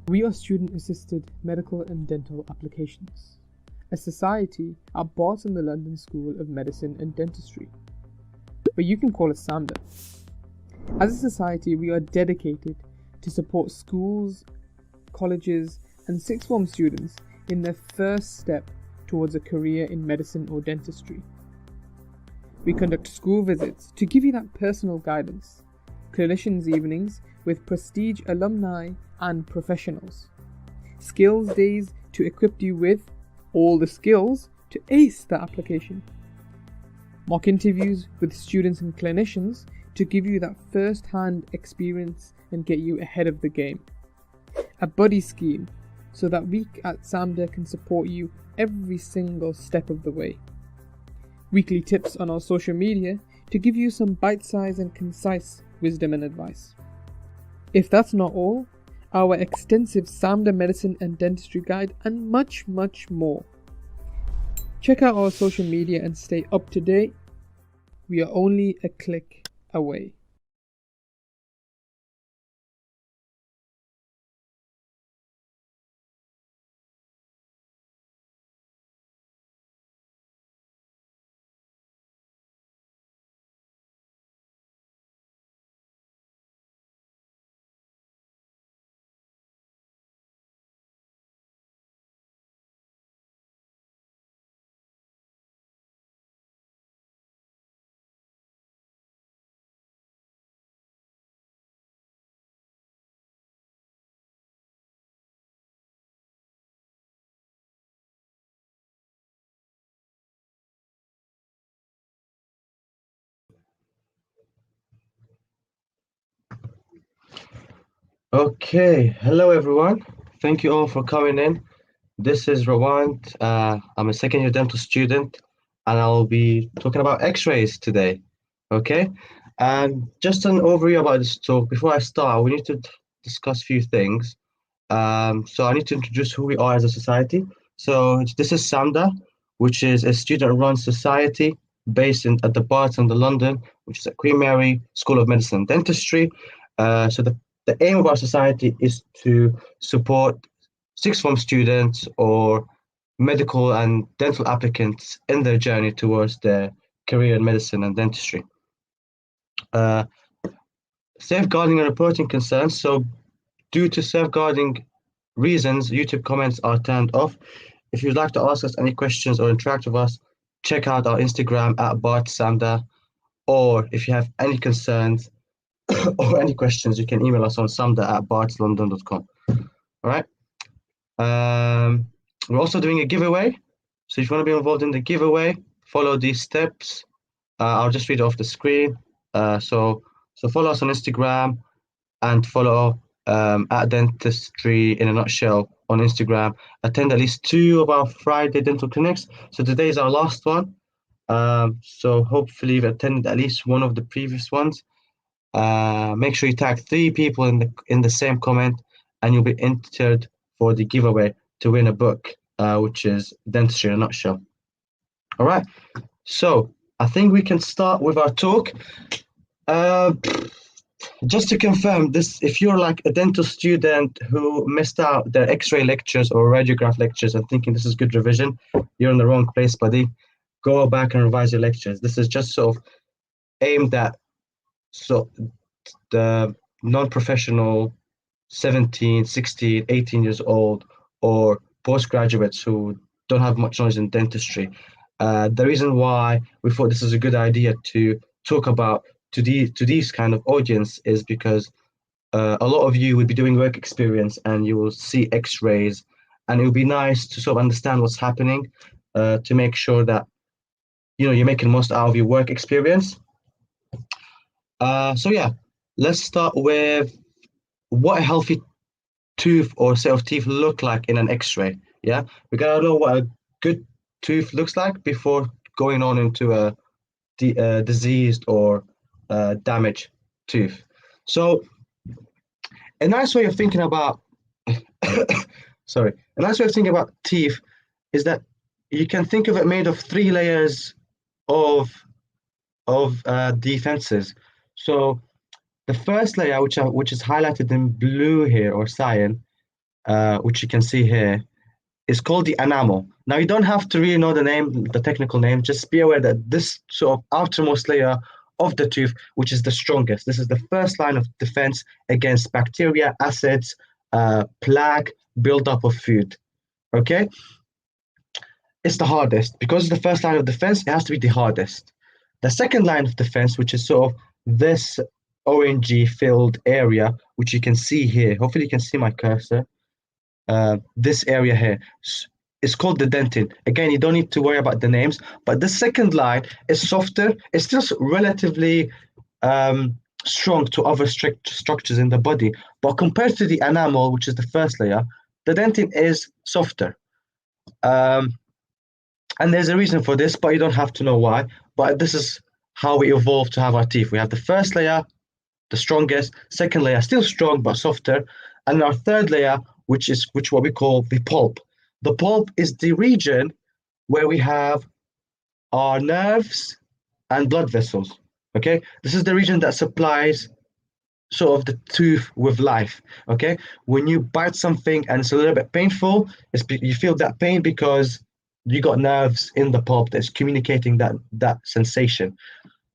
We are student-assisted medical and dental applications, a society at Barts in the London School of Medicine and Dentistry, but you can call us SAMDA. As a society, we are dedicated to support schools, colleges, and sixth form students in their first step towards a career in medicine or dentistry. We conduct school visits to give you that personal guidance, clinicians' evenings with prestige alumni and professionals, skills days to equip you with all the skills to ace the application, mock interviews with students and clinicians to give you that first-hand experience and get you ahead of the game, a buddy scheme so that we at SAMDA can support you every single step of the way, weekly tips on our social media to give you some bite-sized and concise wisdom and advice. If that's not all, our extensive SAMDA medicine and dentistry guide and much, much more. Check out our social media and stay up to date. We are only a click away. Okay, hello everyone. Thank you all for coming in. This is Rawand. I'm a second year dental student and I'll be talking about x-rays today. Okay, and just an overview about this talk. Before I start, we need to discuss a few things. So I need to introduce who we are as a society. So this is SAMDA, which is a student-run society based at the Barts in London, which is at Queen Mary School of Medicine and Dentistry. So the aim of our society is to support sixth form students or medical and dental applicants in their journey towards their career in medicine and dentistry. Uh, Safeguarding and reporting concerns. So due to safeguarding reasons, YouTube comments are turned off. If you'd like to ask us any questions or interact with us, check out our Instagram at BartSamda, or if you have any concerns or any questions, you can email us on samda@bartslondon.com. All right. We're also doing a giveaway. So if you want to be involved in the giveaway, follow these steps. I'll just read it off the screen. So follow us on Instagram and follow at Dentistry in a Nutshell on Instagram. Attend at least 2 of our Friday dental clinics. So today is our last one. So hopefully you've attended at least one of the previous ones. Make sure you tag 3 people in the same comment, and you'll be entered for the giveaway to win a book, which is Dentistry in a Nutshell. All right. So I think we can start with our talk. Just to confirm this, if you're like a dental student who missed out their x-ray lectures or radiograph lectures and thinking this is good revision, you're in the wrong place, buddy. Go back and revise your lectures. This is just sort of aimed at the non-professional 17, 16, 18 years old or postgraduates who don't have much knowledge in dentistry. The reason why we thought this is a good idea to talk about to these kind of audience is because a lot of you will be doing work experience and you will see x-rays, and it would be nice to sort of understand what's happening to make sure that you're making the most out of your work experience. So yeah, let's start with what a healthy tooth or set of teeth look like in an x-ray. Yeah, we gotta know what a good tooth looks like before going on into a diseased or damaged tooth. So a nice way of thinking about sorry, a nice way of thinking about teeth is that you can think of it made of 3 layers of defenses. So the first layer, which is highlighted in blue here or cyan, which you can see here, is called the enamel. Now, you don't have to really know the name, the technical name. Just be aware that this sort of outermost layer of the tooth, which is the strongest, this is the first line of defense against bacteria, acids, plaque, buildup of food. Okay? It's the hardest. Because it's the first line of defense, it has to be the hardest. The second line of defense, which is sort of this orangey filled area, which you can see here. Hopefully you can see my cursor. This area here is called the dentin. Again, you don't need to worry about the names, but the second line is softer. It's still relatively strong to other structures in the body, but compared to the enamel, which is the first layer, the dentin is softer. And there's a reason for this, but you don't have to know why. But this is how we evolved to have our teeth. We have the first layer, the strongest, second layer, still strong but softer, and our third layer, which what we call the pulp. The pulp is the region where we have our nerves and blood vessels. Okay, this is the region that supplies sort of the tooth with life. Okay, when you bite something and it's a little bit painful, you feel that pain because you got nerves in the pulp that's communicating that sensation.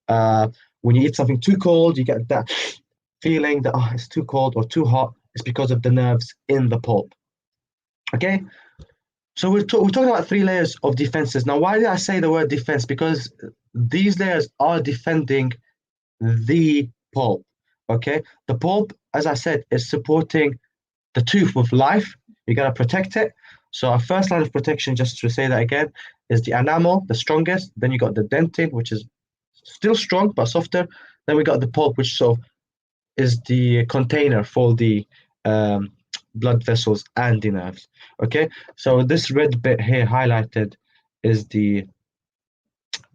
When you eat something too cold, you get that feeling that it's too cold or too hot. It's because of the nerves in the pulp. Okay, so we're talking about three layers of defenses. Now, why did I say the word defense? Because these layers are defending the pulp. Okay, the pulp, as I said, is supporting the tooth with life. You gotta protect it. So our first line of protection, just to say that again, is the enamel, the strongest. Then you got the dentin, which is still strong but softer. Then we got the pulp, which sort of is the container for the blood vessels and the nerves. Okay, so this red bit here highlighted is the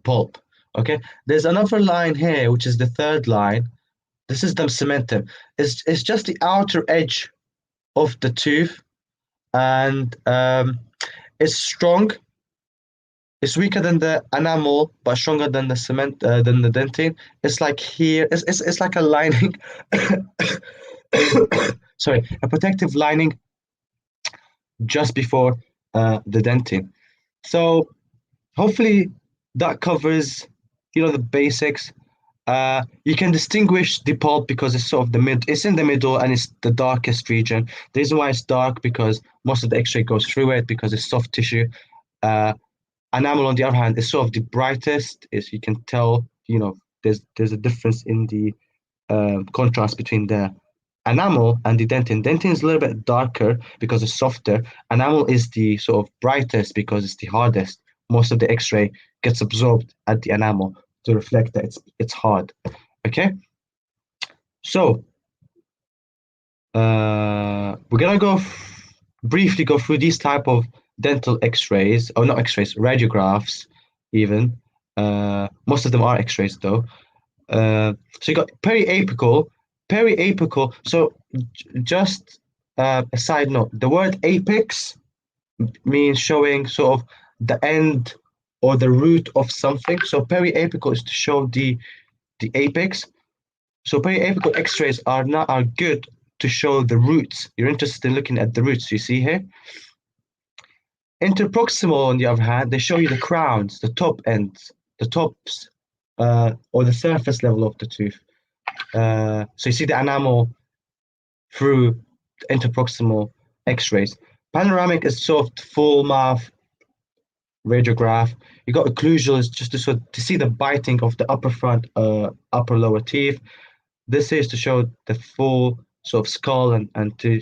pulp. Okay, there's another line here, which is the third line. This is the cementum. It's just the outer edge of the tooth, and it's strong. It's weaker than the enamel, but stronger than the cement than the dentin. It's like here. It's like a lining. Sorry, a protective lining just before the dentin. So hopefully that covers the basics. You can distinguish the pulp because it's sort of it's in the middle and it's the darkest region. The reason why it's dark because most of the X-ray goes through it because it's soft tissue. Enamel, on the other hand, is sort of the brightest. Is you can tell, there's a difference in the contrast between the enamel and the dentin. Dentin is a little bit darker because it's softer. Enamel is the sort of brightest because it's the hardest. Most of the X-ray gets absorbed at the enamel to reflect that it's hard. Okay, so we're gonna briefly go through these type of dental X-rays, or not X-rays, radiographs even. Most of them are X-rays though. So you got periapical. So just a side note, the word apex means showing sort of the end or the root of something. So periapical is to show the apex. So periapical X-rays are good to show the roots. You're interested in looking at the roots. You see here. Interproximal, on the other hand, they show you the crowns, the top ends, the tops, or the surface level of the tooth. So you see the enamel through the interproximal X-rays. Panoramic is sort of full mouth radiograph. You got occlusal is just to see the biting of the upper front, upper lower teeth. This is to show the full sort of skull and to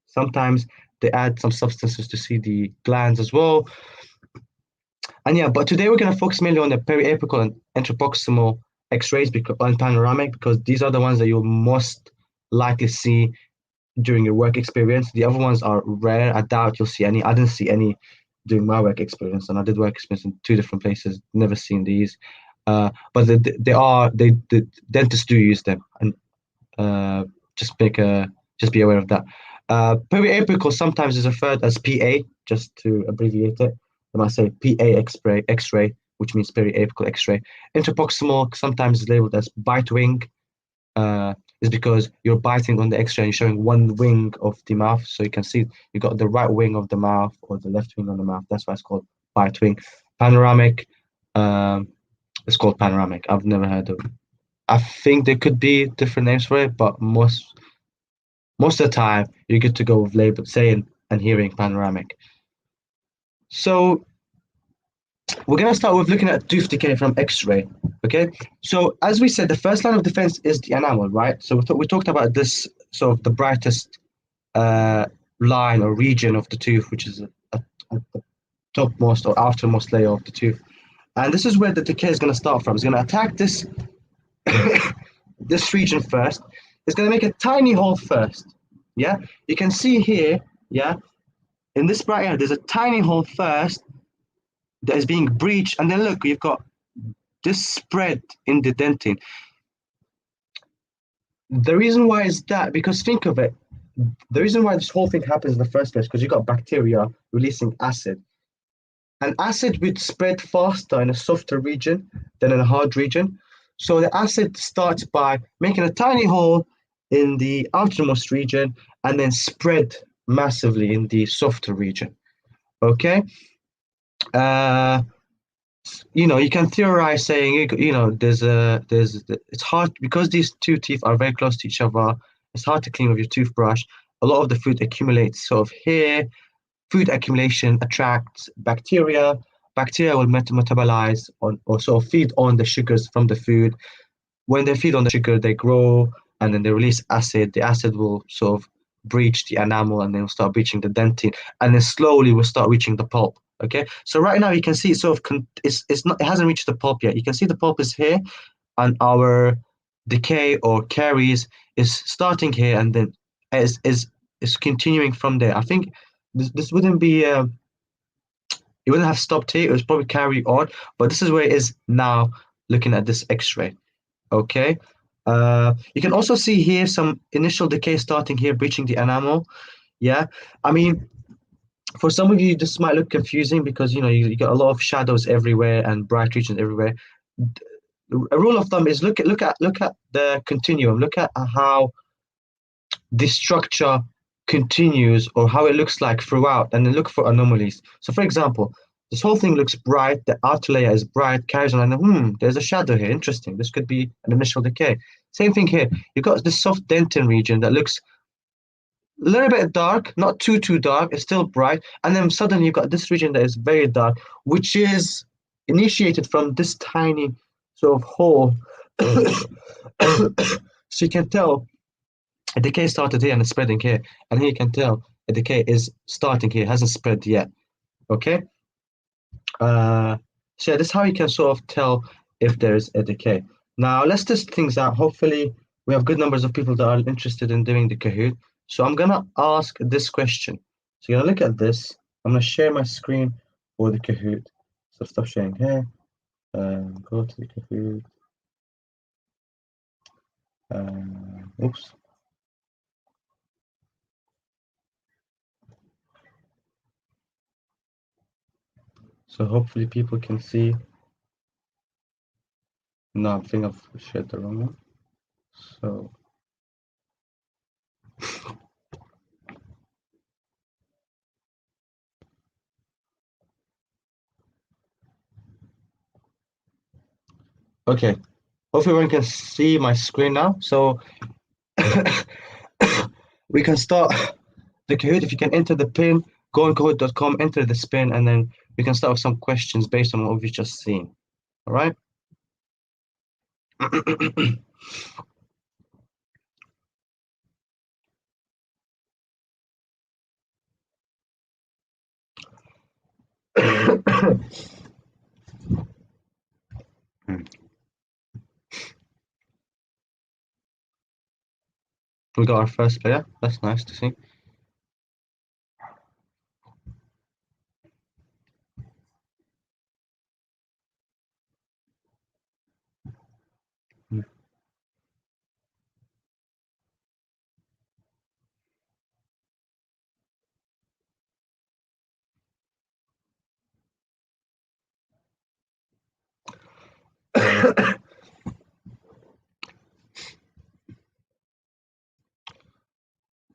sometimes they add some substances to see the glands as well. And yeah, but today we're going to focus mainly on the periapical and interproximal X-rays and panoramic because these are the ones that you'll most likely see during your work experience. The other ones are rare. I doubt you'll see any. I didn't see any during my work experience, and I did work experience in 2 different places. Never seen these, but the dentists do use them, and just be aware of that. Periapical sometimes is referred as PA, just to abbreviate it. They might say PA X-ray, which means periapical X-ray. Interproximal sometimes is labeled as bite wing. is because you're biting on the X-ray and showing one wing of the mouth. So you can see you got the right wing of the mouth or the left wing on the mouth. That's why it's called bite wing. Panoramic, um, it's called panoramic. I've never heard of it. I think there could be different names for it, but most of the time you're good to go with label saying and hearing panoramic. So we're gonna start with looking at tooth decay from X-ray. Okay, so as we said, the first line of defense is the enamel, right? So we talked about this sort of the brightest uh, line or region of the tooth, which is at the topmost or outermost layer of the tooth, and this is where the decay is gonna start from. It's gonna attack this this region first. It's gonna make a tiny hole first. Yeah, you can see here. Yeah, in this bright area, there's a tiny hole first that is being breached, and then look, you've got this spread in the dentin. The reason why is that because think of it, the reason why this whole thing happens in the first place because you got bacteria releasing acid, and acid would spread faster in a softer region than in a hard region. So the acid starts by making a tiny hole in the outermost region and then spread massively in the softer region. Okay. Uh, you can theorize saying, there's it's hard because these two teeth are very close to each other. It's hard to clean with your toothbrush. A lot of the food accumulates sort of here. Food accumulation attracts bacteria. Bacteria will metabolize on or sort of feed on the sugars from the food. When they feed on the sugar, they grow and then they release acid. The acid will sort of breach the enamel and then will start breaching the dentin, and then slowly will start reaching the pulp. Okay, so right now you can see it's not, it hasn't reached the pulp yet. You can see the pulp is here, and our decay or caries is starting here, and then is continuing from there. I think this wouldn't be it wouldn't have stopped here. It was probably carry on, but this is where it is now. Looking at this X-ray. Okay. You can also see here some initial decay starting here, breaching the enamel. Yeah. I mean, for some of you, this might look confusing because you got a lot of shadows everywhere and bright regions everywhere. A rule of thumb is look at the continuum. Look at how this structure continues or how it looks like throughout, and then look for anomalies. So, for example, this whole thing looks bright, the outer layer is bright, carries on, and then, there's a shadow here. Interesting. This could be an initial decay. Same thing here. You've got this soft dentin region that looks a little bit dark, not too dark, it's still bright. And then suddenly you've got this region that is very dark, which is initiated from this tiny sort of hole. So you can tell a decay started here and it's spreading here. And here you can tell a decay is starting here, hasn't spread yet. Okay? So yeah, this is how you can sort of tell if there's a decay. Now let's test things out. Hopefully we have good numbers of people that are interested in doing the Kahoot. So I'm gonna ask this question. So you're gonna look at this. I'm gonna share my screen for the Kahoot. So stop sharing here. Go to the Kahoot. Oops. So hopefully people can see. No, I think I've shared the wrong one. So okay. Hopefully everyone can see my screen now. So we can start the Kahoot. If you can enter the pin, go on Kahoot.com, enter the spin, and then we can start with some questions based on what we've just seen. All right. We got our first player. That's nice to see.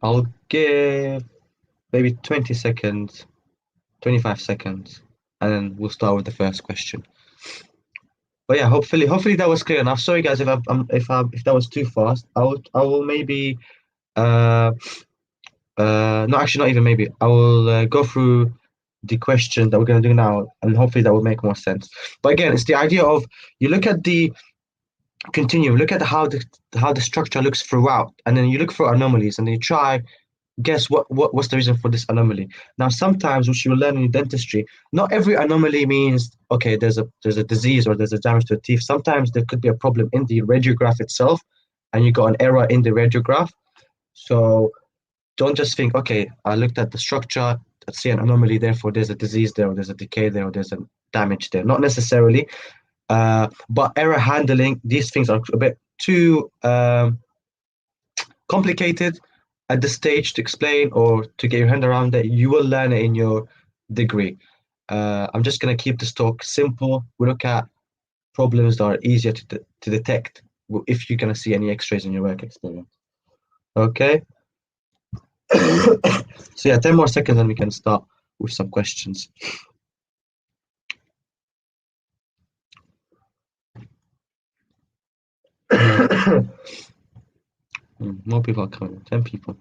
I'll give maybe 20 seconds, 25 seconds, and then we'll start with the first question. But yeah, hopefully that was clear enough. Sorry guys if that was too fast. I will maybe no, actually not even maybe. I will go through the question that we're going to do now, and hopefully that will make more sense. But again, it's the idea of you look at the continuum, look at how the structure looks throughout, and then you look for anomalies, and then you try guess what's the reason for this anomaly. Now, sometimes which you will learn in dentistry, not every anomaly means okay, there's a disease or there's a damage to the teeth. Sometimes there could be a problem in the radiograph itself, and you got an error in the radiograph. So don't just think, okay, I looked at the structure, I see an anomaly, therefore there's a disease there, or there's a decay there, or there's a damage there. Not necessarily. But error handling, these things are a bit too complicated at this stage to explain or to get your hand around it. You will learn it in your degree. I'm just going to keep this talk simple. We look at problems that are easier to detect if you're going to see any x-rays in your work experience. Okay. So yeah, 10 more seconds and we can start with some questions. More people are coming. 10 people.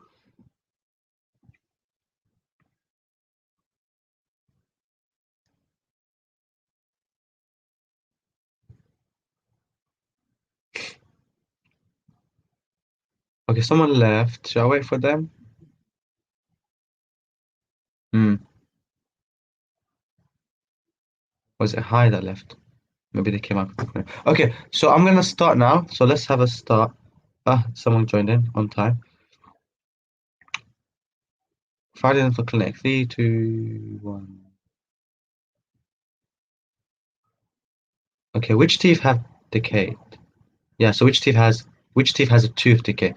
Okay, someone left. Shall I wait for them? Was it Hi that left? Maybe they came up. Okay, so I'm gonna start now. So let's have a start. Someone joined in on time. Friday Dental Clinic. 3, 2, 1. Okay, which teeth have decayed? Yeah, so which teeth has a tooth decay?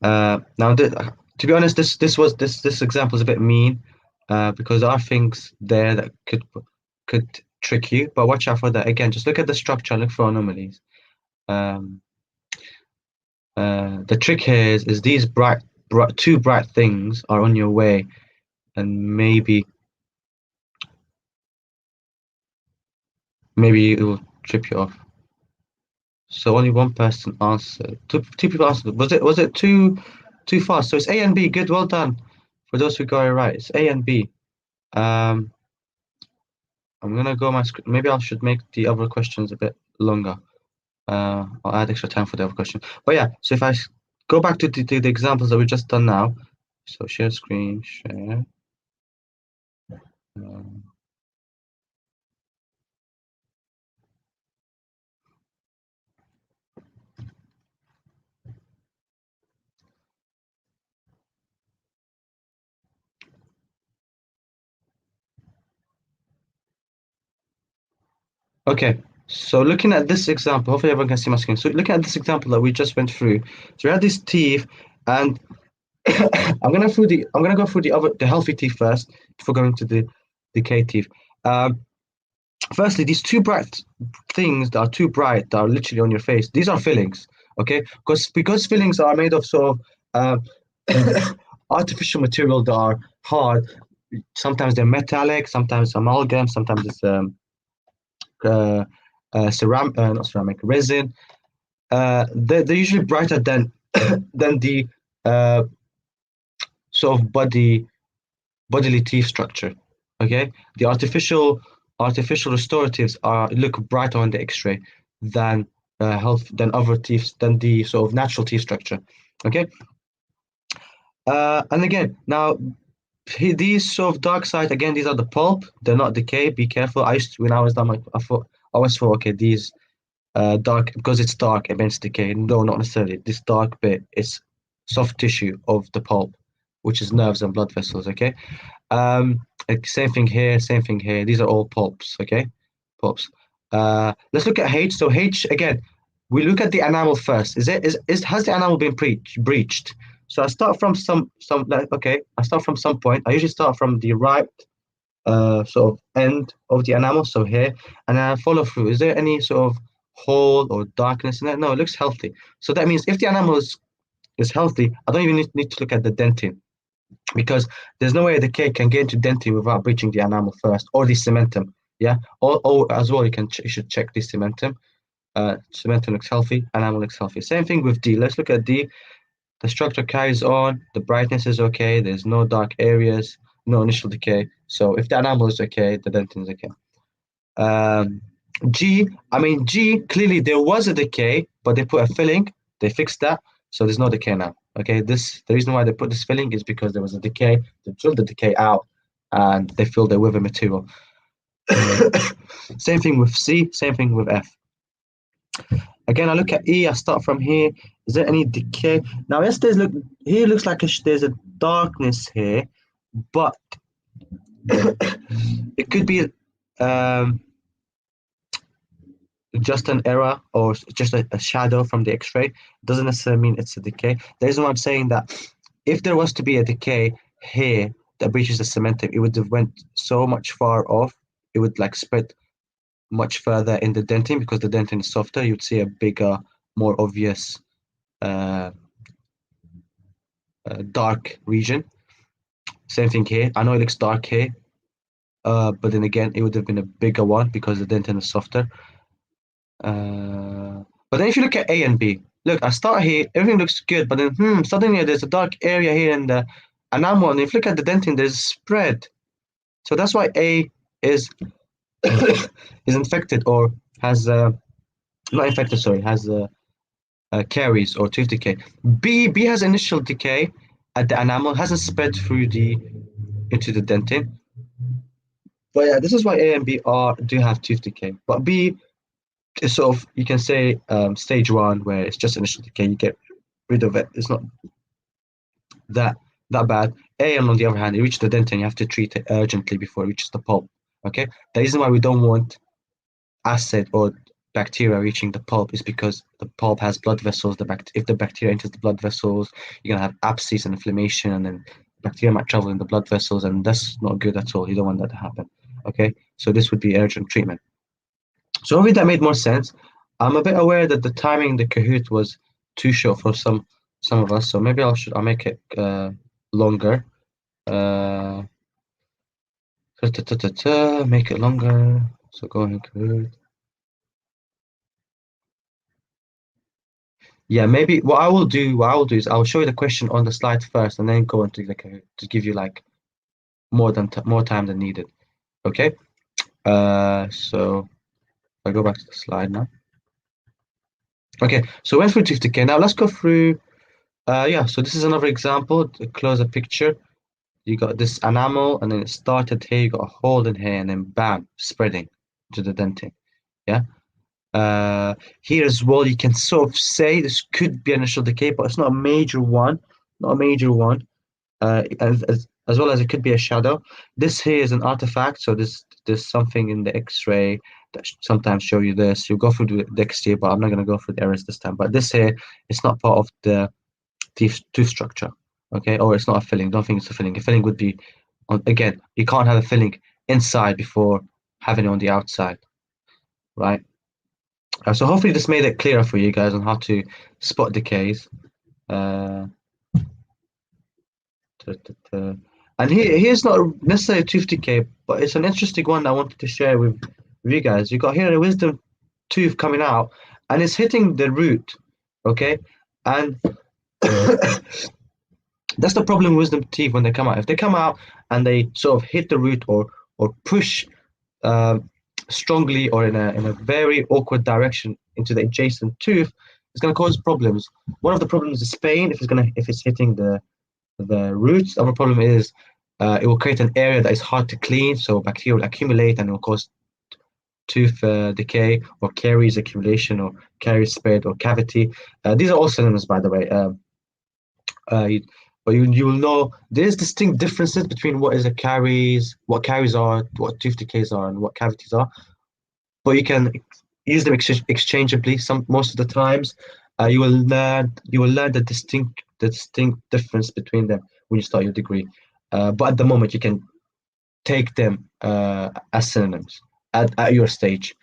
Now, to be honest, this example is a bit mean, because there are things there that could trick you. But watch out for that. Again, just look at the structure and look for anomalies. The trick here is these two bright things are on your way, and maybe it will trip you off. So only one person answered. Two people answered. Was it too fast? So it's A and B. Good, well done for those who got it right. It's A and B. I'm gonna go my script. Maybe I should make the other questions a bit longer. I'll add extra time for the other question. But yeah, so if I go back to the examples that we just done now. So share screen, share. Okay, so looking at this example, hopefully everyone can see my screen. So looking at this example that we just went through, so we had these teeth, and I'm gonna go through the healthy teeth first before going to the decay teeth. Firstly, these two bright things that are too bright that are literally on your face, these are fillings, okay? Because fillings are made of sort of artificial material that are hard. Sometimes they're metallic, sometimes amalgam, sometimes it's not ceramic, resin. They're usually brighter than than the sort of bodily teeth structure. Okay, the artificial restoratives look brighter on the X-ray than other teeth than the sort of natural teeth structure. Okay, and again now. These sort of dark side again, these are the pulp. They're not decay. Be careful. When I was done, I always thought, okay, these dark because it's dark, it means decay. No, not necessarily. This dark bit is soft tissue of the pulp, which is nerves and blood vessels. Okay. Same thing here. Same thing here. These are all pulps. Okay, pulps. Let's look at H. So H again. We look at the enamel first. Has the enamel been breached? So I start from I start from some point. I usually start from the right sort of end of the enamel, so here, and then I follow through. Is there any sort of hole or darkness in it? No, it looks healthy. So that means if the enamel is is healthy, I don't even need to look at the dentin, because there's no way the decay can get into dentin without breaching the enamel first, or the cementum. Yeah, or as well, you should check the cementum. Cementum looks healthy, enamel looks healthy. Same thing with D. Let's look at D. The structure carries on, the brightness is okay, there's no dark areas, no initial decay. So if the enamel is okay, the dentin is okay. Um, G, clearly there was a decay, but they put a filling, they fixed that, so there's no decay now. Okay, the reason why they put this filling is because there was a decay, they drilled the decay out, and they filled it with a material. Same thing with C, same thing with F. Again, I look at E, I start from here. Is there any decay? Now, yes, here looks like there's a darkness here, but it could be just an error or just a shadow from the X-ray. Doesn't necessarily mean it's a decay. The reason why I'm saying that, if there was to be a decay here that breaches the cementum, it would have went so much far off. It would like spread much further in the dentin, because the dentin is softer. You'd see a bigger, more obvious dark region. Same thing here. I know it looks dark here, but then again, it would have been a bigger one because the dentin is softer. But then if you look at A and B, look, I start here, everything looks good, but then suddenly there's a dark area here in the enamel, and if you look at the dentin, there's a spread. So that's why A is is infected, or has not infected, sorry, has caries or tooth decay. B has initial decay at the enamel, hasn't spread through into the dentin. But yeah, this is why A and B do have tooth decay. But B is sort of, you can say, stage 1, where it's just initial decay, you get rid of it. It's not that bad. A, on the other hand, it reaches the dentin, you have to treat it urgently before it reaches the pulp. Okay, the reason why we don't want acid or bacteria reaching the pulp is because the pulp has blood vessels. If the bacteria enters the blood vessels, you're gonna have abscess and inflammation, and then bacteria might travel in the blood vessels, and that's not good at all. You don't want that to happen. Okay, so this would be urgent treatment. So hopefully that made more sense. I'm a bit aware that the timing in the Kahoot was too short for some of us, so maybe I'll make it longer. Make it longer. So go ahead, Kahoot. Yeah, maybe what I will do is I'll show you the question on the slide first, and then go into the Kahoot to give you like more time than needed. Okay. So I go back to the slide now. Okay, so we went through tooth decay. Now let's go through. Yeah, so this is another example. To close a picture. You got this enamel, and then it started here. You got a hole in here, and then bam, spreading to the dentin. Yeah. Here as well, you can sort of say this could be initial decay, but it's not a major one. Not a major one. As well as it could be a shadow. This here is an artifact, so there's something in the X-ray that sometimes show you this. You'll go through the X-ray, but I'm not going to go through the errors this time. But this here, it's not part of the tooth structure, okay? Or it's not a filling. Don't think it's a filling. A filling would be, again, you can't have a filling inside before having it on the outside, right? So hopefully this made it clearer for you guys on how to spot decays. And here's not necessarily a tooth decay, but it's an interesting one I wanted to share with you guys. You got here a wisdom tooth coming out, and it's hitting the root, okay? And that's the problem with wisdom teeth when they come out. If they come out and they sort of hit the root, or push strongly or in a very awkward direction into the adjacent tooth, it's going to cause problems. One of the problems is pain if it's hitting the roots. The other problem is it will create an area that is hard to clean, so bacteria will accumulate and it will cause tooth decay, or caries accumulation, or caries spread, or cavity. These are all synonyms, by the way. But you will know there's distinct differences between what caries are, what tooth decays are, and what cavities are. But you can use them exchangeably. Most of the times, you will learn the distinct difference between them when you start your degree. But at the moment, you can take them as synonyms at your stage.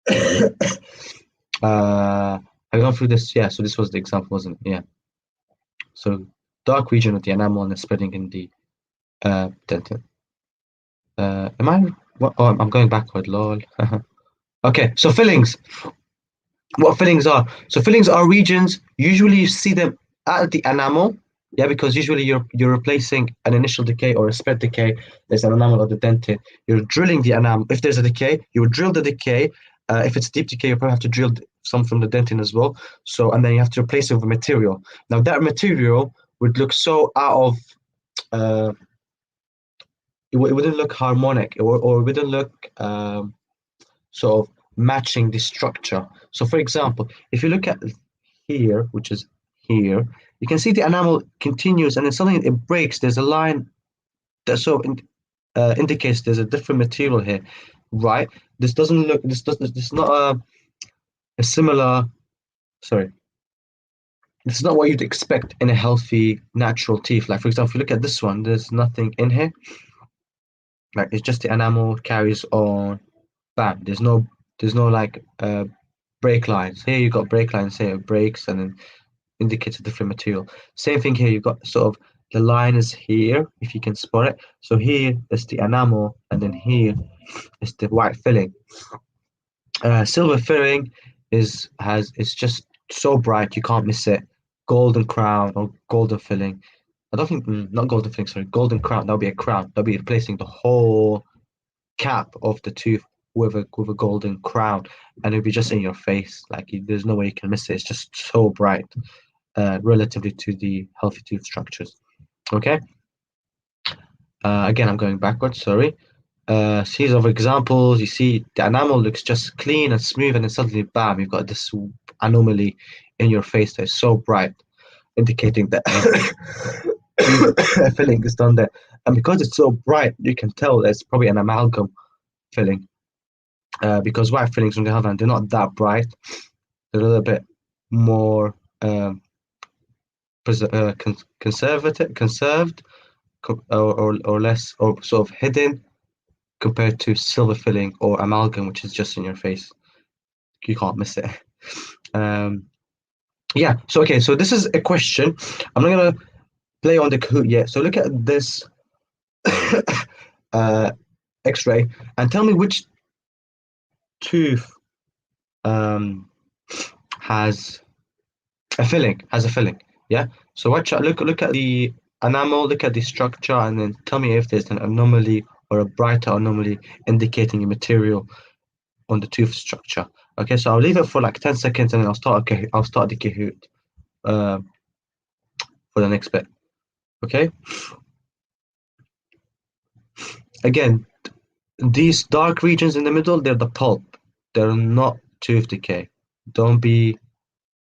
I've gone through this. Yeah, so this was the example, wasn't it? Yeah. So dark region of the enamel and spreading in the dentin. Am I? What? Oh, I'm going backward. Lol. Okay, so fillings. What fillings are? So fillings are regions. Usually, you see them at the enamel. Yeah, because usually you're replacing an initial decay or a spread decay. There's an enamel of the dentin. You're drilling the enamel. If there's a decay, you would drill the decay. If it's deep decay, you probably have to drill some from the dentin as well. So, and then you have to replace it with material. Now, that material would look so out of uh, it wouldn't look harmonic or it wouldn't look sort of matching the structure. So, for example, if you look at here, which is here, you can see the enamel continues and then suddenly it breaks. There's a line that sort of indicates there's a different material here, right? This doesn't look, this is not a similar, sorry, this is not what you'd expect in a healthy, natural teeth. Like, for example, if you look at this one, there's nothing in here. Like, it's just the enamel carries on, bam. There's no like break lines. Here you got break lines here, breaks and then indicates a different material. Same thing here, you've got sort of the line is here, if you can spot it. So here is the enamel, and then here is the white filling. Silver filling is just so bright you can't miss it. Golden crown or golden filling. I don't think not golden filling, sorry, golden crown. That'll be a crown. That'll be replacing the whole cap of the tooth with a golden crown, and it'll be just in your face. Like there's no way you can miss it. It's just so bright, relatively to the healthy tooth structures. Okay. Again, I'm going backwards. Sorry. Series of examples. You see the enamel looks just clean and smooth, and then suddenly, bam! You've got this anomaly in your face that's so bright, indicating that a filling is done there. And because it's so bright, you can tell there's probably an amalgam filling. Because white fillings on the other hand, they're not that bright. They're a little bit more conserved, or less, or sort of hidden compared to silver filling or amalgam, which is just in your face. You can't miss it. Yeah. So okay. So this is a question. I'm not gonna play on the Kahoot yet. So look at this X-ray and tell me which tooth has a filling. Yeah. So watch out. Look at the enamel. Look at the structure, and then tell me if there's an anomaly or a brighter anomaly indicating a material on the tooth structure. Okay. So I'll leave it for like 10 seconds, and then I'll start the Kahoot for the next bit. Okay. Again, these dark regions in the middle, they're the pulp. They're not tooth decay. Don't be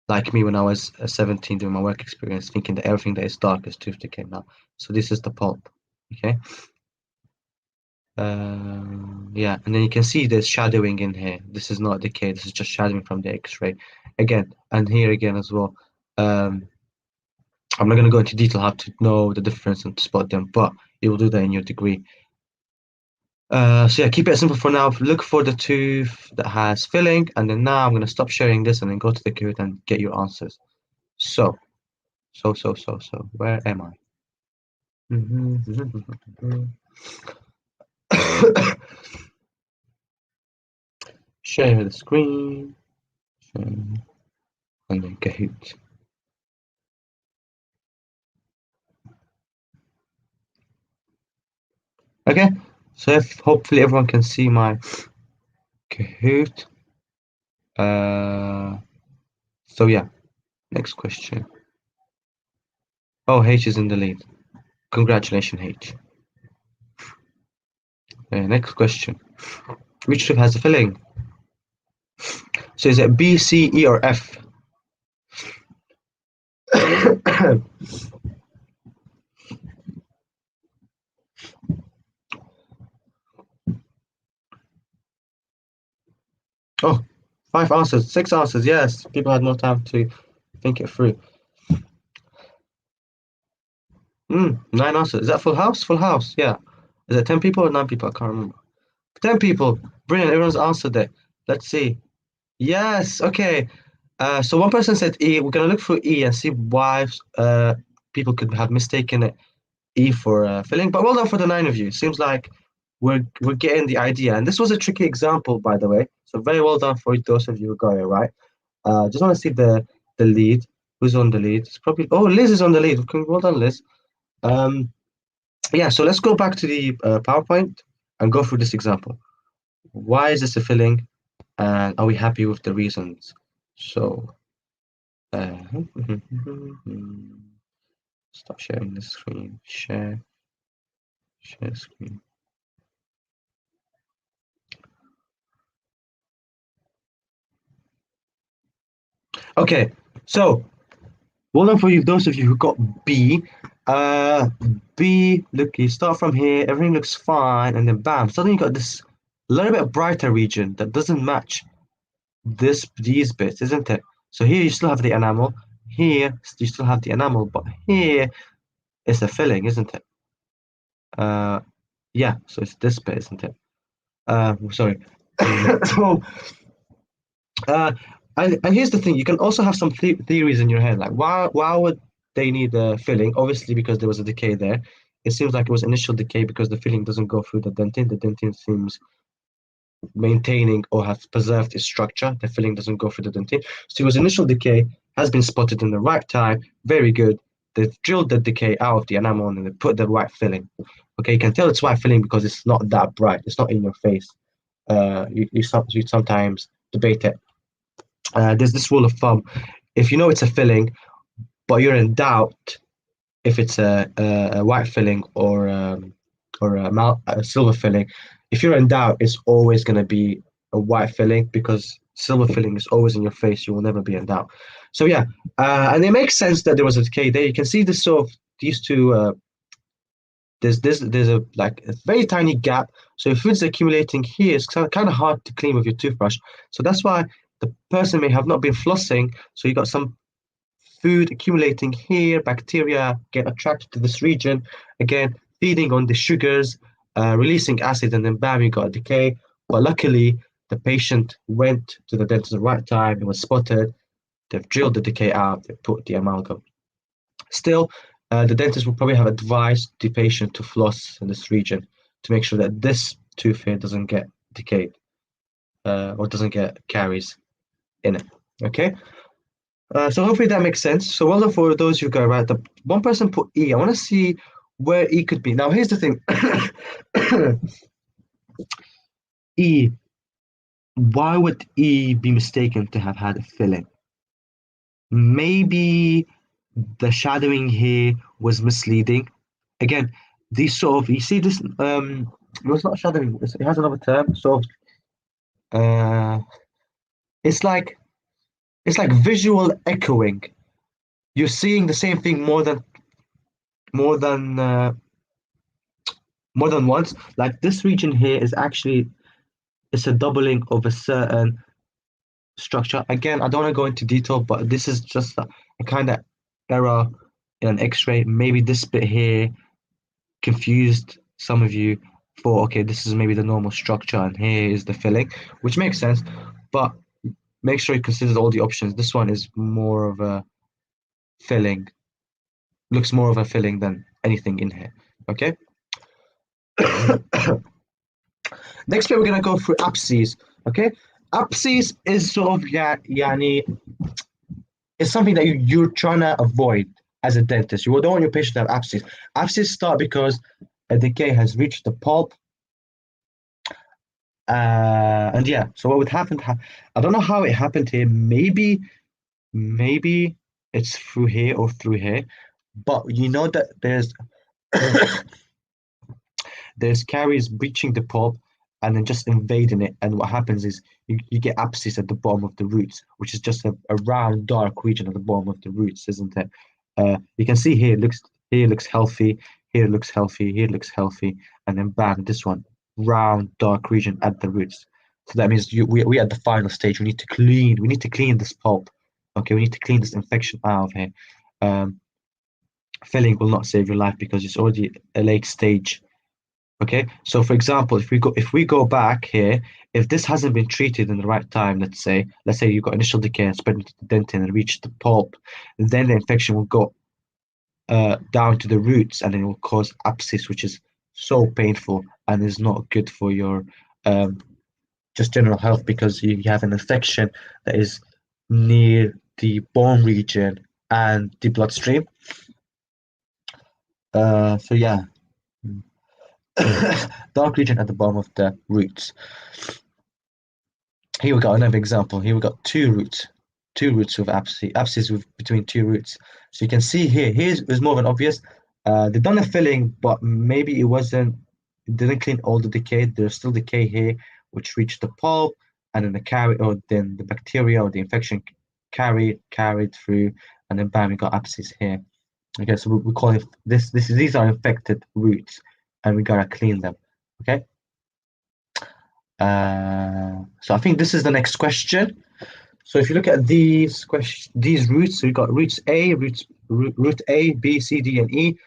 like me when I was 17 doing my work experience, thinking that everything that is dark is tooth decay now. So this is the pulp. Okay. Yeah, and then you can see there's shadowing in here. This is not decay. This is just shadowing from the X-ray. Again, and here again as well. I'm not going to go into detail how to know the difference and to spot them, but you will do that in your degree. So yeah, keep it simple for now. Look for the tooth that has filling, and then now I'm going to stop sharing this and then go to the Kahoot and get your answers. So, where am I? Share the screen, and then Kahoot. Okay, so if hopefully everyone can see my Kahoot. So yeah, next question. Oh, H is in the lead. Congratulations, H. Next question. Which tooth has a filling? So is it B, C, E, or F? Oh, 5 answers, 6 answers. Yes, people had more time to think it through. 9 answers. Is that full house? Full house, yeah. Is it 10 people or 9 people? I can't remember. 10 people. Brilliant. Everyone's answered it. Let's see. Yes. Okay. So one person said E. We're gonna look for E and see why people could have mistaken it E for filling. But well done for the nine of you. Seems like we're getting the idea. And this was a tricky example, by the way. So very well done for those of you who got it right. Just want to see the lead. Who's on the lead? It's probably Liz is on the lead. Okay, well done, Liz. Um, yeah. So let's go back to the PowerPoint and go through this example. Why is this a filling? And are we happy with the reasons? So. Uh, Stop sharing the screen. Share screen. Okay, so well done for you, those of you who got B. B, look, you start from here, everything looks fine, and then bam, suddenly you got this little bit brighter region that doesn't match these bits, isn't it? So here you still have the enamel, here you still have the enamel, but here it's a filling, isn't it? Uh, yeah, so it's this bit, isn't it? Sorry. So, uh, and here's the thing: you can also have some theories in your head, like why would they need a filling? Obviously, because there was a decay there. It seems like it was initial decay because the filling doesn't go through the dentin. The dentin seems maintaining or have preserved its structure. The filling doesn't go through the dentin. So it was initial decay, has been spotted in the right time. Very good. They've drilled the decay out of the enamel and they put the white filling. Okay, you can tell it's white filling because it's not that bright. It's not in your face. You sometimes debate it. There's this rule of thumb: if you know it's a filling, but you're in doubt if it's a white filling or a silver filling, if you're in doubt, it's always going to be a white filling because silver filling is always in your face. You will never be in doubt. So yeah, and it makes sense that there was a decay there. You can see this sort of these two. There's a like a very tiny gap. So if food's accumulating here, it's kind of hard to clean with your toothbrush. So that's why the person may have not been flossing. So you got some food accumulating here, bacteria get attracted to this region, again, feeding on the sugars, releasing acid, and then bam, you got a decay. But luckily, the patient went to the dentist at the right time, it was spotted, they've drilled the decay out, they put the amalgam. Still, the dentist will probably have advised the patient to floss in this region to make sure that this tooth here doesn't get decayed or doesn't get caries in it. Okay, so hopefully that makes sense. So well done for those who got it right. The one person put E. I want to see where E could be. Now here's the thing. E. Why would E be mistaken to have had a filling? Maybe the shadowing here was misleading. Again, these sort of you see this no, it's not shadowing. It has another term. Sort of it's like visual echoing. You're seeing the same thing more than uh, more than once. Like this region here is actually it's a doubling of a certain structure. Again, I don't want to go into detail, but this is just a kind of error in an X-ray. Maybe this bit here confused some of you for okay, this is maybe the normal structure, and here is the filling, which makes sense. But make sure you consider all the options. This one is more of a filling, looks more of a filling than anything in here. Okay. Next bit, we're gonna go through abscess. Okay, abscess is sort of yani, it's something that you're trying to avoid as a dentist. You don't want your patient to have abscess. Abscess start because a decay has reached the pulp, and yeah. So what would happen? I don't know how it happened here. Maybe it's through here or through here, but you know that there's caries breaching the pulp and then just invading it. And what happens is you get abscess at the bottom of the roots, which is just a round, dark region at the bottom of the roots, isn't it? You can see here looks healthy, here looks healthy, here looks healthy, and then bam, this one, round, dark region at the roots. So that means we at the final stage. We need to clean this pulp. Okay, we need to clean this infection out of here. Um, Filling will not save your life because it's already a late stage Okay, so for example, if we go back here, if this hasn't been treated in the right time, let's say you got initial decay and spread into the dentin and reached the pulp, then the infection will go down to the roots and it will cause abscess, which is so painful and is not good for your um, just general health because you have an infection that is near the bone region and the bloodstream. So yeah, dark region at the bottom of the roots. Here we got another example. Here we got two roots with abscess with between two roots. So you can see here, here's is more of an obvious. They've done a filling, but maybe it didn't clean all the decay. There's still decay here, which reached the pulp, and then then the bacteria or the infection carried through, and then bam, we got abscess here. Okay, so we call it these are infected roots, and we gotta clean them. Okay. So I think this is the next question. So if you look at these roots, so you've got root A, B, C, D, and E.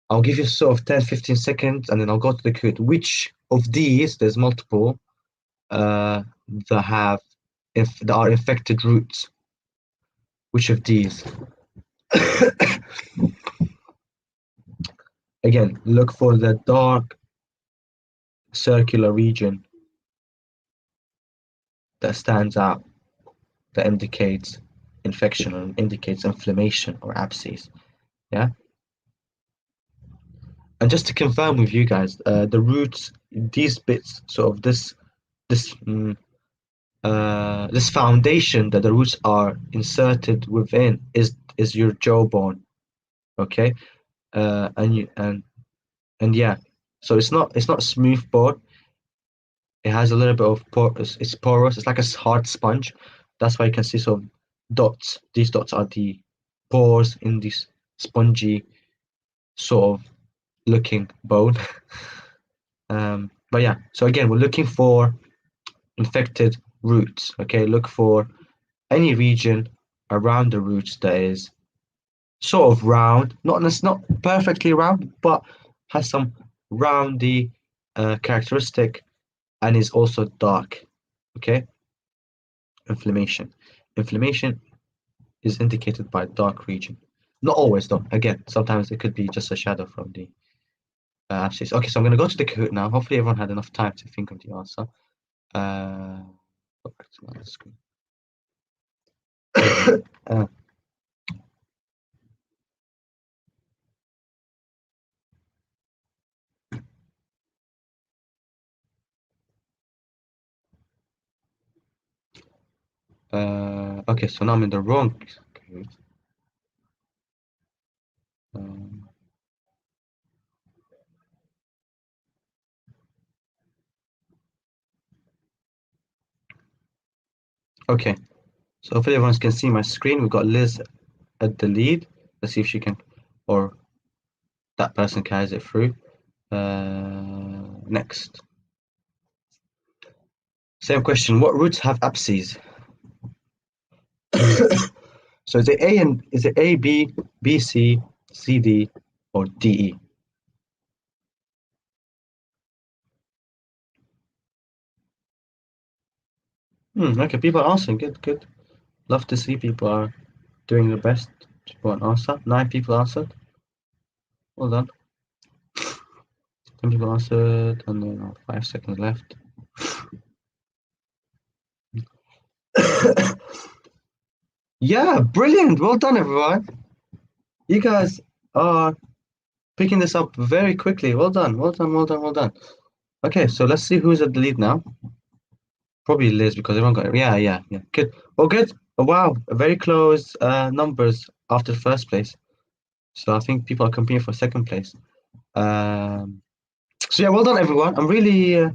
I'll give you sort of 10, 15 seconds, and then I'll go to the code. Which of these, there's multiple, uh, that have if that are infected roots? Which of these? Again, look for the dark circular region that stands out, that indicates infection or indicates inflammation or abscess. Yeah. And just to confirm with you guys, the roots, these bits, sort of this this foundation that the roots are inserted within is your jawbone, okay? And yeah, so it's not smooth bone. It has a little bit of it's porous. It's like a hard sponge. That's why you can see sort of dots. These dots are the pores in this spongy sort of looking bone. But yeah, so again, we're looking for infected roots. Okay, look for any region around the roots that is sort of round, not perfectly round, but has some roundy characteristic and is also dark. Okay, inflammation. Inflammation is indicated by dark region. Not always though. Again, sometimes it could be just a shadow from the abscess. Okay, so I'm going to go to the Kahoot now. Hopefully, everyone had enough time to think of the answer. Go back to my screen. uh, okay, so now I'm in the wrong Kahoot. Um, okay, so hopefully everyone can see my screen. We've got Liz at the lead. Let's see if she can, or that person carries it through. Next. Same question. What roots have abscess? So is it A, B, B, C, C, D, or D, E? Okay, people are answering. Good, good. Love to see people are doing their best to put an answer. 9 people answered. Well done. 10 people answered, and then 5 seconds left. Yeah, brilliant. Well done, everyone. You guys are picking this up very quickly. Well done, well done, well done, well done. Okay, so let's see who's at the lead now. Probably Liz because everyone got it. Yeah, yeah, yeah. Good. Oh, good. Oh, wow, very close numbers after first place. So I think people are competing for second place. Um, so yeah, well done, everyone. I'm really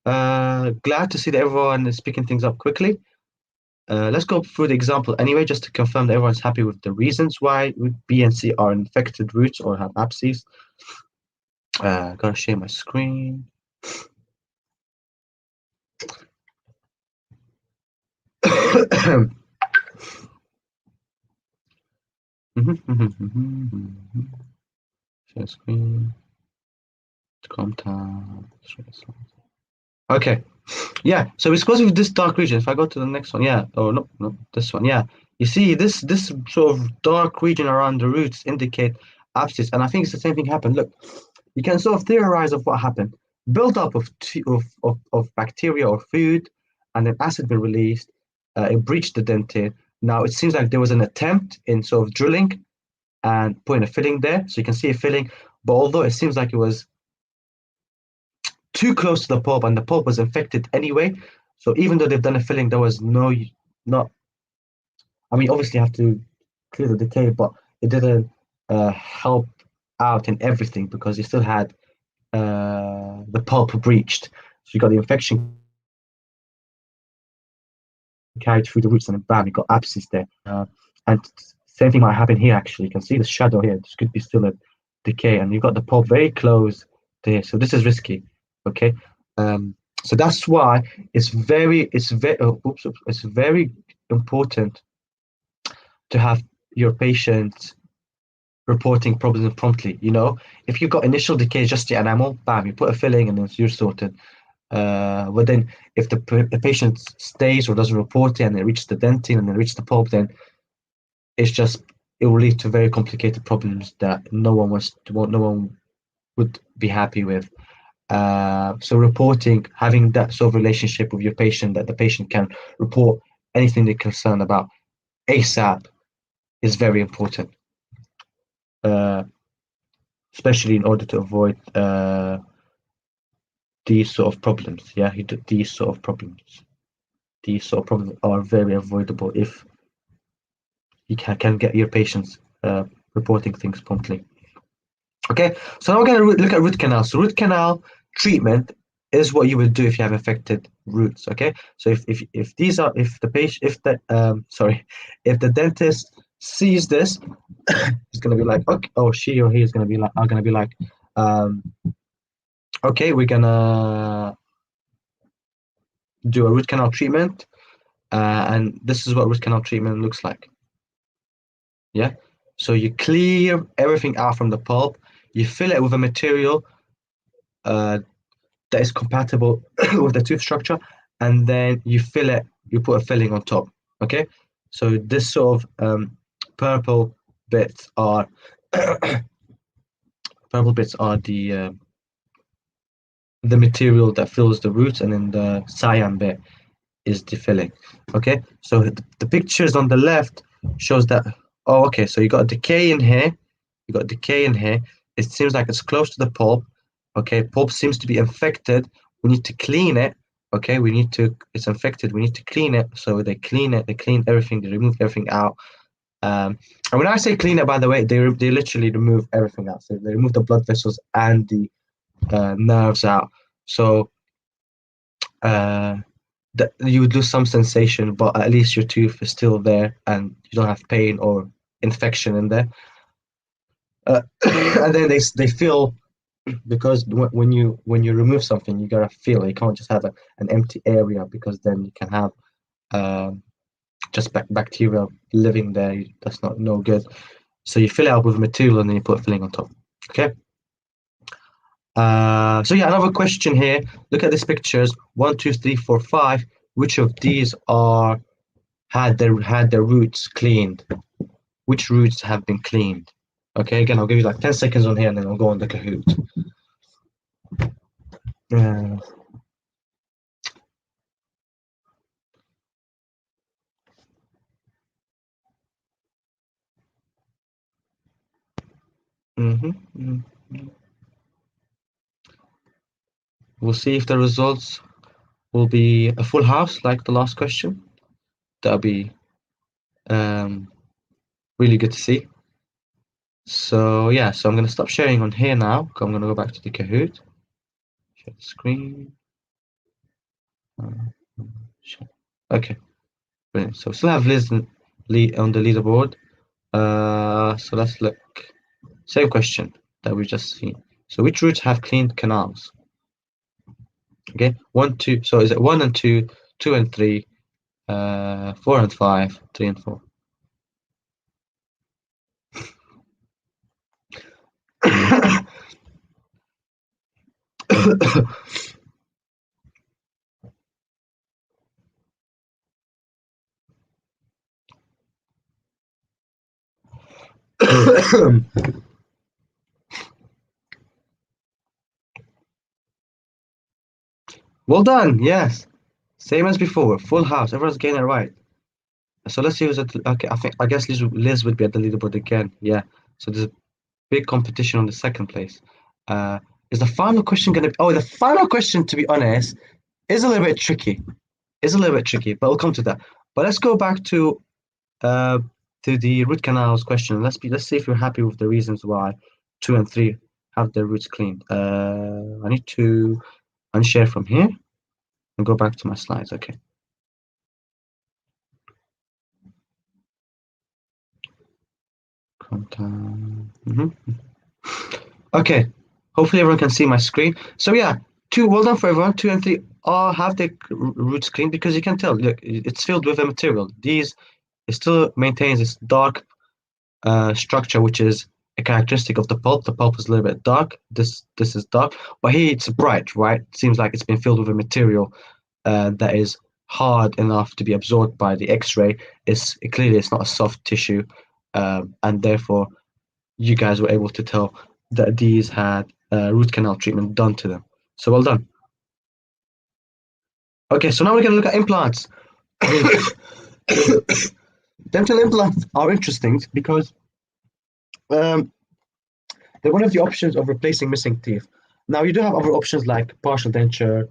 glad to see that everyone is picking things up quickly. Let's go through the example anyway, just to confirm that everyone's happy with the reasons why root B and C are infected roots or have abscess. Gotta share my screen. Share screen. Calm down. Okay. Yeah, so it's because of this dark region. If I go to the next one, yeah, oh no, this one, yeah. You see, this sort of dark region around the roots indicate abscess, and I think it's the same thing happened. Look, you can sort of theorize of what happened. Buildup of bacteria or food, and then acid been released. It breached the dentin. Now it seems like there was an attempt in sort of drilling and putting a filling there, so you can see a filling. But although it seems like it was too close to the pulp and the pulp was infected anyway, so even though they've done a filling, there was not. I mean, obviously, you have to clear the decay, but it didn't help out in everything because you still had the pulp breached. So you got the infection carried through the roots, and then bam, you got abscess there. And same thing might happen here. Actually, you can see the shadow here. This could be still a decay, and you've got the pulp very close to here. So this is risky. Okay. So that's why it's very important to have your patients reporting problems promptly. If you've got initial decay just the enamel, bam, you put a filling and then you're sorted. But then if the patient stays or doesn't report it and it reaches the dentin and then reaches the pulp, then it will lead to very complicated problems that no one would be happy with. So reporting, having that sort of relationship with your patient that the patient can report anything they're concerned about ASAP is very important, uh, especially in order to avoid these sort of problems. Yeah, these sort of problems. These sort of problems are very avoidable if you can get your patients reporting things promptly. Okay, so now we're going to look at root canal. So root canal treatment is what you would do if you have infected roots. Okay, so if the patient if the sorry if the dentist sees this, he's going to be like, okay, oh, she or he is going to be like are going to be like, um, okay, we're gonna do a root canal treatment, and this is what root canal treatment looks like. Yeah, so you clear everything out from the pulp, you fill it with a material uh, that is compatible with the tooth structure, and then you put a filling on top. Okay, so this sort of purple bits are purple bits are the material that fills the roots, and then the cyan bit is the filling. Okay, so the pictures on the left shows that. Oh, okay, so you got a decay in here. You got decay in here. It seems like it's close to the pulp. Okay, pulp seems to be infected. We need to clean it. Okay, it's infected. We need to clean it. So they clean it. They clean everything. They remove everything out. And when I say clean it, by the way, they literally remove everything out. So they remove the blood vessels and the nerves out. So that you would lose some sensation, but at least your tooth is still there and you don't have pain or infection in there. And then they feel, because when you remove something, you gotta feel it. You can't just have an empty area, because then you can have just bacteria living there. That's not no good. So you fill it up with material and then you put a filling on top. Okay. So yeah, another question here. Look at these pictures. 1, 2, 3, 4, 5. Which of these had their roots cleaned? Which roots have been cleaned? Okay, again, I'll give you like 10 seconds on here and then I'll go on the Kahoot. Uh, mhm. We'll see if the results will be a full house like the last question. That'll be um, really good to see. So yeah, so I'm going to stop sharing on here now. I'm going to go back to the Kahoot. Share the screen. Share. Okay, brilliant. So we still have Liz on the leaderboard. So let's look. Same question that we just seen. So which roots have cleaned canals? Okay, 1, 2. So is it 1 and 2, 2 and 3, 4 and 5, 3 and 4? Well done. Yes. Same as before. Full house. Everyone's getting it right. So let's see who's at. Okay, I guess Liz would be at the leaderboard again. Yeah. So there's a big competition on the second place. Uh, is the final question gonna be? Oh, the final question, to be honest, is a little bit tricky. Is a little bit tricky, but we'll come to that. But let's go back uh to the root canals question. Let's see if you're happy with the reasons why 2 and 3 have their roots cleaned. I need to unshare from here and go back to my slides. Okay. Okay. Hopefully everyone can see my screen. So yeah, well done for everyone. 2 and 3 all have their roots cleaned because you can tell. Look, it's filled with a material. It still maintains its dark structure, which is a characteristic of the pulp. The pulp is a little bit dark. This is dark, but here it's bright, right? It seems like it's been filled with a material that is hard enough to be absorbed by the X-ray. It's not a soft tissue, and therefore you guys were able to tell that these had root canal treatment done to them. So well done. Okay, so now we're going to look at implants. Dental implants are interesting because um, they're one of the options of replacing missing teeth. Now, you do have other options like partial denture,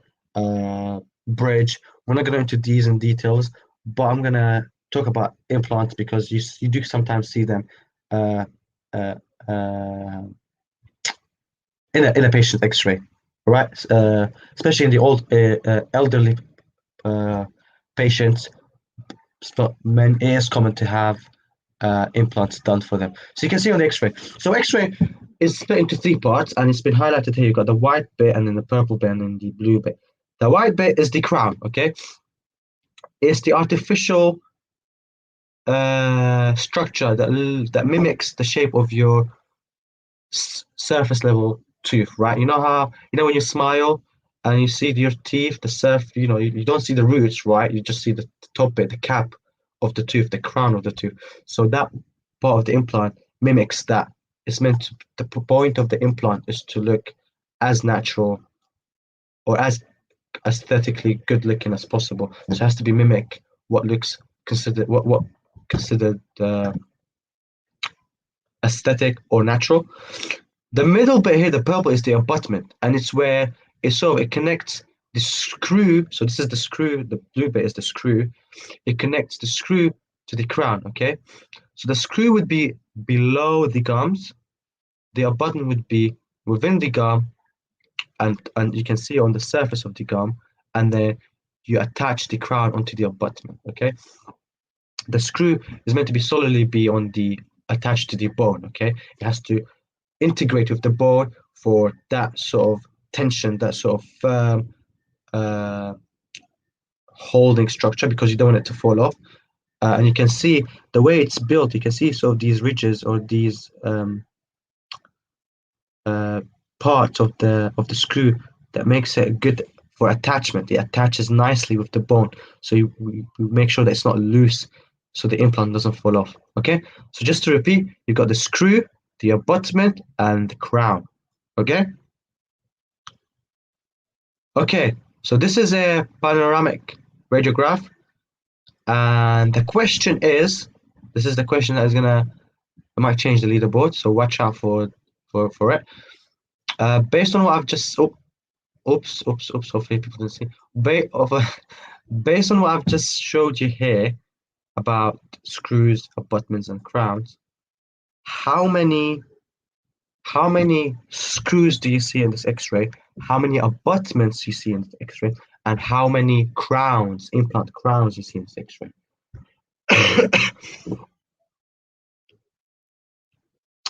bridge. We're not going to go into these in details, but I'm going to talk about implants because you do sometimes see them uh, uh, uh, in a patient X-ray, right? Especially in the elderly uh, patients, men, it is common to have implants done for them. So you can see on the X-ray. So X-ray is split into 3 parts, and it's been highlighted here. You've got the white bit, and then the purple bit, and then the blue bit. The white bit is the crown. Okay, it's the artificial structure that mimics the shape of your surface level tooth, right? You know how when you smile and you see your teeth, the surf, you don't see the roots, right? You just see the top bit, the cap of the tooth, the crown of the tooth. So that part of the implant mimics that. It's meant to, the point of the implant is to look as natural or as aesthetically good looking as possible. So it has to be mimic what looks considered what considered aesthetic or natural. The middle bit here, the purple, is the abutment, and it connects the screw. So this is the screw. The blue bit is the screw. It connects the screw to the crown. Okay, so the screw would be below the gums. The abutment would be within the gum, and you can see on the surface of the gum, and then you attach the crown onto the abutment. Okay, the screw is meant to be solidly be on the attached to the bone. Okay, it has to integrate with the bone for that sort of tension, that sort of firm holding structure, because you don't want it to fall off. And you can see the way it's built. You can see sort of these ridges or these parts of the screw that makes it good for attachment. It attaches nicely with the bone, so we make sure that it's not loose, so the implant doesn't fall off. Okay, so just to repeat, you've got the screw, the abutment, and the crown. Okay. Okay, so this is a panoramic radiograph, and the question is, this is the question that I might change the leaderboard, so watch out for it. Based on what I've just, oops, hopefully people didn't see. Based on what I've just showed you here about screws, abutments, and crowns, how many screws do you see in this X-ray? How many abutments you see in this X-ray? And how many crowns, implant crowns, you see in this X-ray?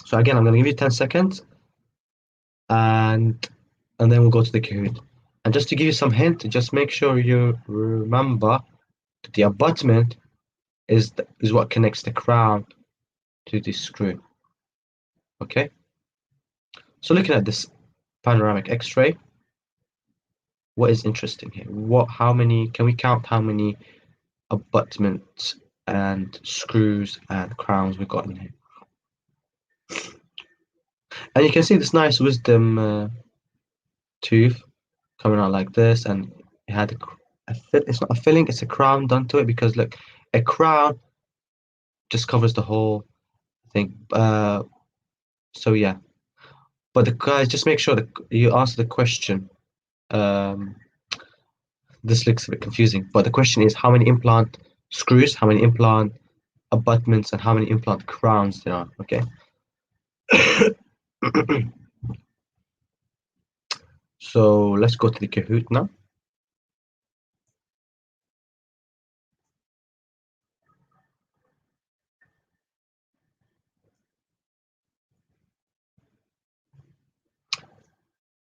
So again, I'm going to give you 10 seconds, and then we'll go to the Kahoot. And just to give you some hint, just make sure you remember that the abutment is what connects the crown to the screw. Okay. So looking at this panoramic X-ray, what is interesting here? How many, can we count how many abutments and screws and crowns we got in here? And you can see this nice wisdom tooth coming out like this, and it had it's not a filling, it's a crown done to it, because look, a crown just covers the whole thing. So yeah, but the guys, just make sure that you answer the question. Um, this looks a bit confusing, but the question is how many implant screws, how many implant abutments, and how many implant crowns there are. Okay. So let's go to the Kahoot now.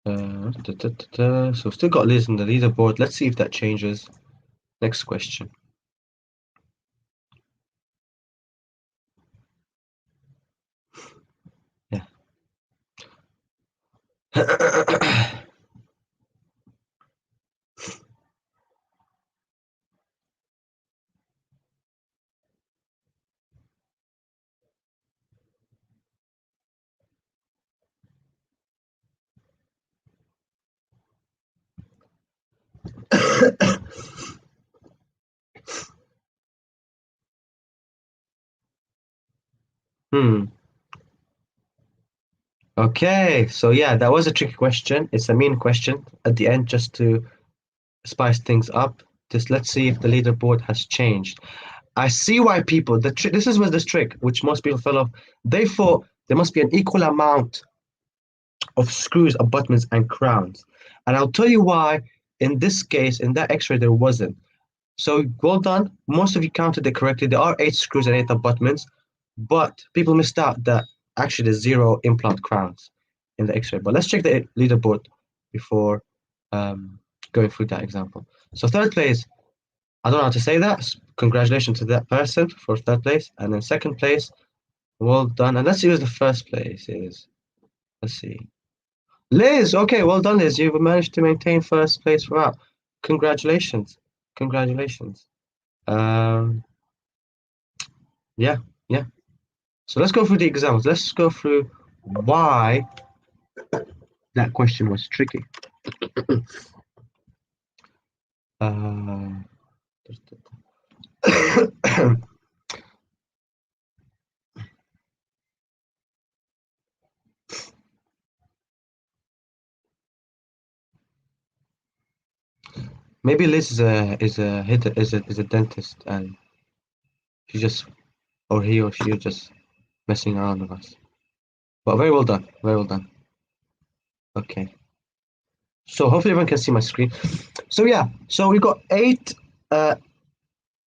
So we've still got Liz on the leaderboard. Let's see if that changes. Next question. Yeah. Hmm. Okay, so yeah, that was a tricky question. It's a mean question at the end, just to spice things up. Just let's see if the leaderboard has changed. I see why people, this is where this trick, which most people fell off. They thought there must be an equal amount of screws, abutments, and crowns. And I'll tell you why. In this case, in that X-ray, there wasn't. So well done. Most of you counted it correctly. There are 8 screws and 8 abutments, but people missed out that actually there's 0 implant crowns in the X-ray. But let's check the leaderboard before going through that example. So third place, I don't know how to say that. Congratulations to that person for third place. And then second place, well done. And let's see who the first place is. Let's see. Liz, okay, well done, Liz. You've managed to maintain first place throughout. Congratulations. Congratulations. Um, yeah, yeah. So let's go through the examples. Let's go through why that question was tricky. Uh, maybe Liz is a dentist, and she just, or he or she are just messing around with us. But very well done. Very well done. Okay. So hopefully everyone can see my screen. So yeah, so we got 8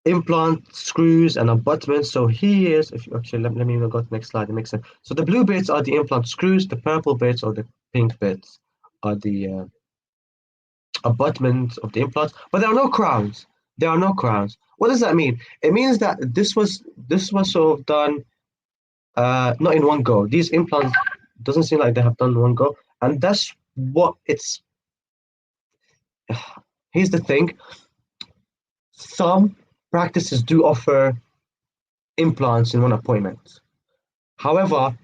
implant screws and abutments. So here's, if you actually let me go to the next slide, it makes sense. So the blue bits are the implant screws, the purple bits or the pink bits are the abutments of the implants, but there are no crowns. There are no crowns. What does that mean? It means that this was sort of done not in one go. These implants doesn't seem like they have done in one go, and that's what it's. Here's the thing: some practices do offer implants in one appointment. However,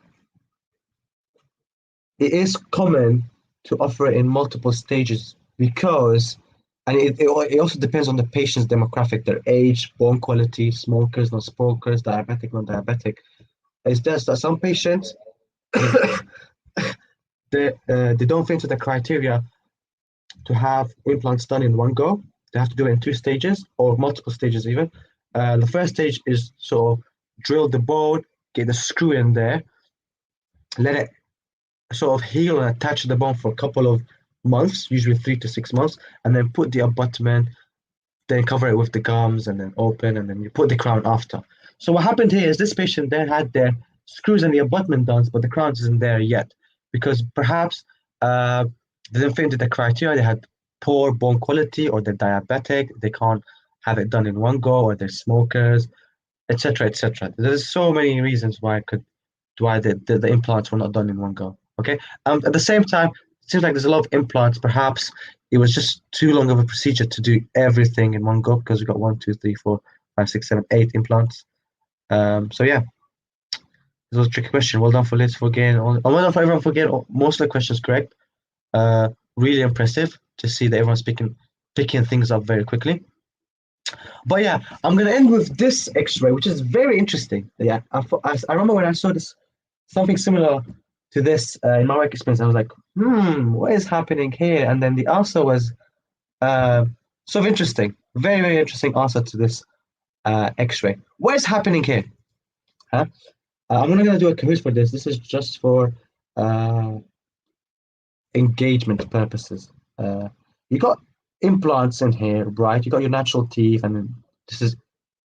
it is common to offer it in multiple stages because, and it also depends on the patient's demographic, their age, bone quality, smokers, non-smokers, diabetic, non-diabetic. It's just that some patients they don't fit into the criteria to have implants done in one go. They have to do it in 2 stages or multiple stages even. The first stage is sort of drill the bone, get the screw in there, let it sort of heal and attach to the bone for a couple of months, usually 3 to 6 months, and then put the abutment, then cover it with the gums, and then open, and then you put the crown after. So what happened here is this patient then had their screws and the abutment done, but the crown isn't there yet because perhaps they didn't fit into the criteria. They had poor bone quality, or they're diabetic. They can't have it done in one go, or they're smokers, etc., etc. There's so many reasons why the implants were not done in one go. Okay. At the same time, it seems like there's a lot of implants. Perhaps it was just too long of a procedure to do everything in one go because we got 1, 2, 3, 4, 5, 6, 7, 8 implants. So yeah, this was a tricky question. Well done for Liz for getting all. Well done for everyone for getting most of the questions correct. Really impressive to see that everyone's picking things up very quickly. But yeah, I'm gonna end with this X-ray, which is very interesting. Yeah, I remember when I saw this something similar to this in my work experience. I was like, what is happening here? And then the answer was sort of interesting, very very interesting answer to this X-ray. What is happening here? Huh? I'm not gonna do a quiz for this. This is just for engagement purposes. You got implants in here, right? You got your natural teeth, and then this is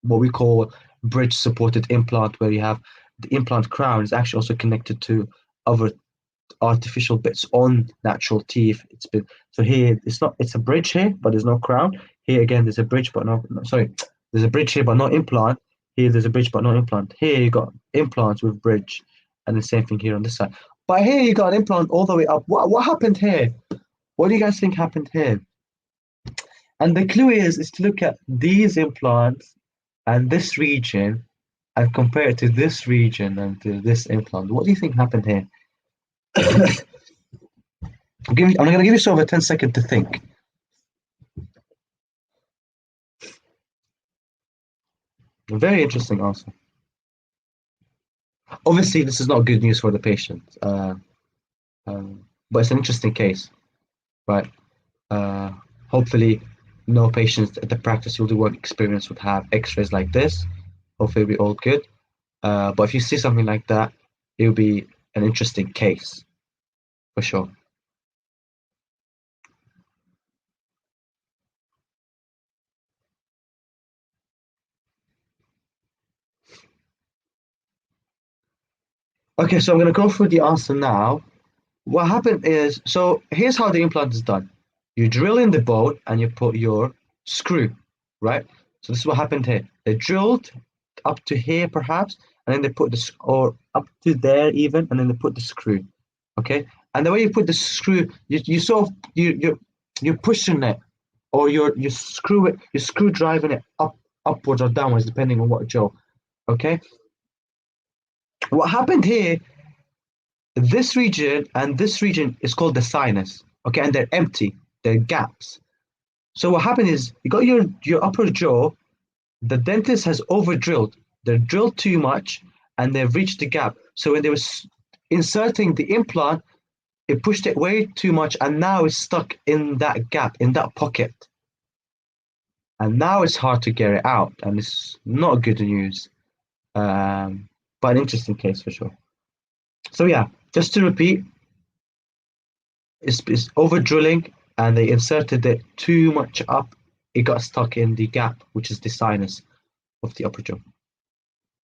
what we call bridge supported implant, where you have the implant crown is actually also connected to other artificial bits on natural teeth. It's been so here it's a bridge here, but there's no crown. Here again, there's a bridge, but sorry, there's a bridge here, but no implant. Here there's a bridge, but no implant. Here you got implants with bridge, and the same thing here on this side. But here you got an implant all the way up. What happened here? What do you guys think happened here? And the clue is to look at these implants and this region and compare it to this region and to this implant. What do you think happened here? I'm going to give you sort of a 10-second to think. A very interesting answer. Obviously, this is not good news for the patient, but it's an interesting case, right? Hopefully, no patients at the practice you'll do work experience would have X-rays like this. Hopefully, it'll be all good. But if you see something like that, it'll be an interesting case, for sure. Okay, so I'm going to go through the answer now. What happened is, so here's how the implant is done. You drill in the bone and you put your screw, right? So this is what happened here. They drilled up to here perhaps, and then they put this, or up to there even, and then they put the screw, okay? And the way you put the screw, you sort of, you're pushing it, or you screw driving it upwards or downwards, depending on what jaw, okay? What happened here, this region and this region is called the sinus, okay, and they're empty, they're gaps. So what happened is you got your upper jaw, the dentist has over drilled, they drilled too much and they've reached the gap. So when they were inserting the implant, it pushed it way too much and now it's stuck in that gap, in that pocket. And now it's hard to get it out, and it's not good news, but an interesting case for sure. So yeah, just to repeat, it's over drilling and they inserted it too much up. It got stuck in the gap, which is the sinus of the upper jaw.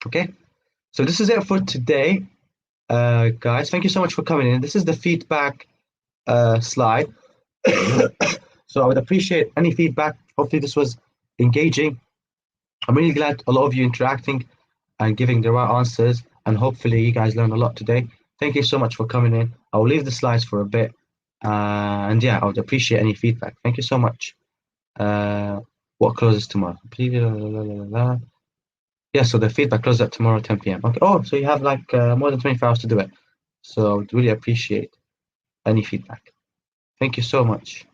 Okay, so this is it for today, guys. Thank you so much for coming in. This is the feedback slide. So I would appreciate any feedback. Hopefully this was engaging. I'm really glad a lot of you interacting and giving the right answers, and hopefully you guys learned a lot today. Thank you so much for coming in. I'll leave the slides for a bit, and yeah, I would appreciate any feedback. Thank you so much. What closes tomorrow? Yeah, so the feedback closes at tomorrow 10 p.m. Okay. Oh, so you have like more than 24 hours to do it. So I would really appreciate any feedback. Thank you so much.